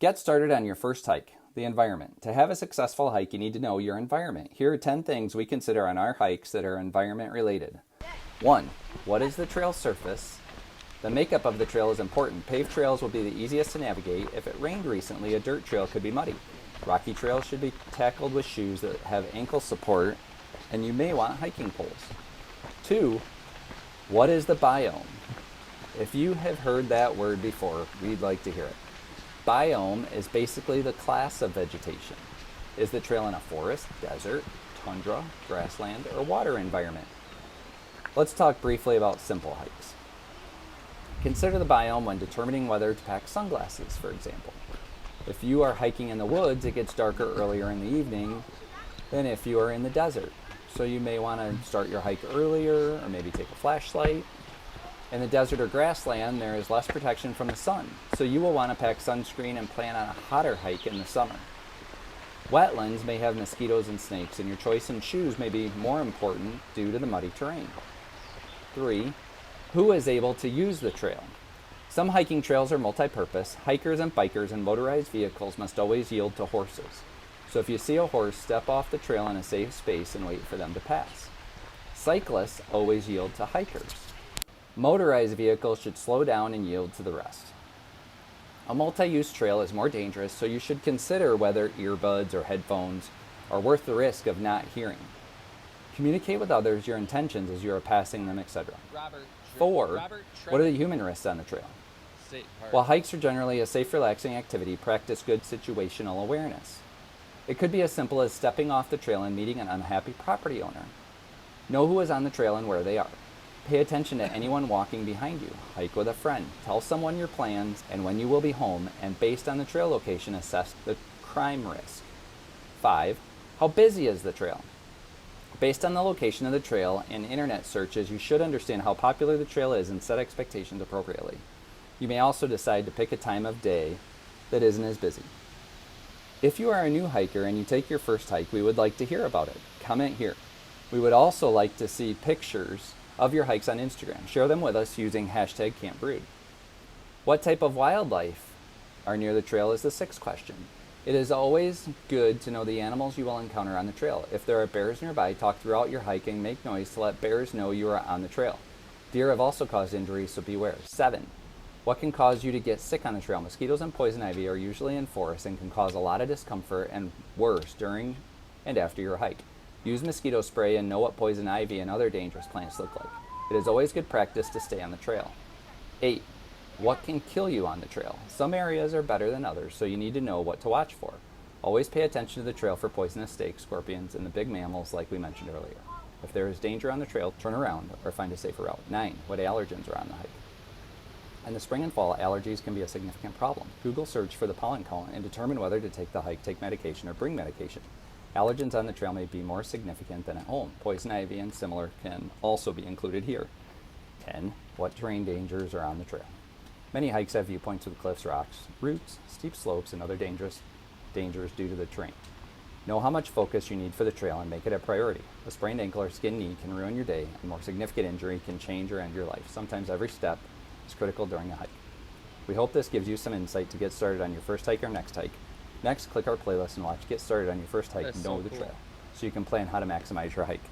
Get started on your first hike. The environment. To have a successful hike, you need to know your environment. Here are 10 things we consider on our hikes that are environment related. 1. What is the trail surface? The makeup of the trail is important. Paved trails will be the easiest to navigate. If it rained recently, a dirt trail could be muddy. Rocky trails should be tackled with shoes that have ankle support, and you may want hiking poles. 2. What is the biome? If you have heard that word before, we'd like to hear it. Biome is basically the class of vegetation. Is the trail in a forest, desert, tundra, grassland, or water environment? Let's talk briefly about simple hikes. Consider the biome when determining whether to pack sunglasses, for example. If you are hiking in the woods, it gets darker earlier in the evening than if you are in the desert. So you may want to start your hike earlier or maybe take a flashlight. In the desert or grassland, there is less protection from the sun, so you will want to pack sunscreen and plan on a hotter hike in the summer. Wetlands may have mosquitoes and snakes, and your choice in shoes may be more important due to the muddy terrain. 3. Who is able to use the trail? Some hiking trails are multi-purpose. Hikers and bikers and motorized vehicles must always yield to horses. So if you see a horse, step off the trail in a safe space and wait for them to pass. Cyclists always yield to hikers. Motorized vehicles should slow down and yield to the rest. A multi-use trail is more dangerous, so you should consider whether earbuds or headphones are worth the risk of not hearing. Communicate with others your intentions as you are passing them, etc. 4. What are the human risks on the trail? While hikes are generally a safe, relaxing activity, practice good situational awareness. It could be as simple as stepping off the trail and meeting an unhappy property owner. Know who is on the trail and where they are. Pay attention to anyone walking behind you. Hike with a friend. Tell someone your plans and when you will be home, and based on the trail location, assess the crime risk. 5. How busy is the trail? Based on the location of the trail and internet searches, you should understand how popular the trail is and set expectations appropriately. You may also decide to pick a time of day that isn't as busy. If you are a new hiker and you take your first hike, we would like to hear about it. Comment here. We would also like to see pictures of your hikes on Instagram. Share them with us using hashtag CampBrood. What type of wildlife are near the trail is the 6th question. It is always good to know the animals you will encounter on the trail. If there are bears nearby, talk throughout your hiking, make noise to let bears know you are on the trail. Deer have also caused injuries, so beware. 7. What can cause you to get sick on the trail? Mosquitoes and poison ivy are usually in forests and can cause a lot of discomfort and worse during and after your hike. Use mosquito spray and know what poison ivy and other dangerous plants look like. It is always good practice to stay on the trail. 8. What can kill you on the trail? Some areas are better than others, so you need to know what to watch for. Always pay attention to the trail for poisonous snakes, scorpions, and the big mammals like we mentioned earlier. If there is danger on the trail, turn around or find a safer route. 9. What allergens are on the hike? In the spring and fall, allergies can be a significant problem. Google search for the pollen count and determine whether to take the hike, take medication, or bring medication. Allergens on the trail may be more significant than at home. Poison ivy and similar can also be included here. 10. What terrain dangers are on the trail? Many hikes have viewpoints with cliffs, rocks, roots, steep slopes, and other dangers due to the terrain. Know how much focus you need for the trail and make it a priority. A sprained ankle or skinned knee can ruin your day, and a more significant injury can change or end your life. Sometimes every step is critical during a hike. We hope this gives you some insight to get started on your first hike or next hike. Next, click our playlist and watch Get Started on Your First Hike, Know the Trail, so you can plan how to maximize your hike.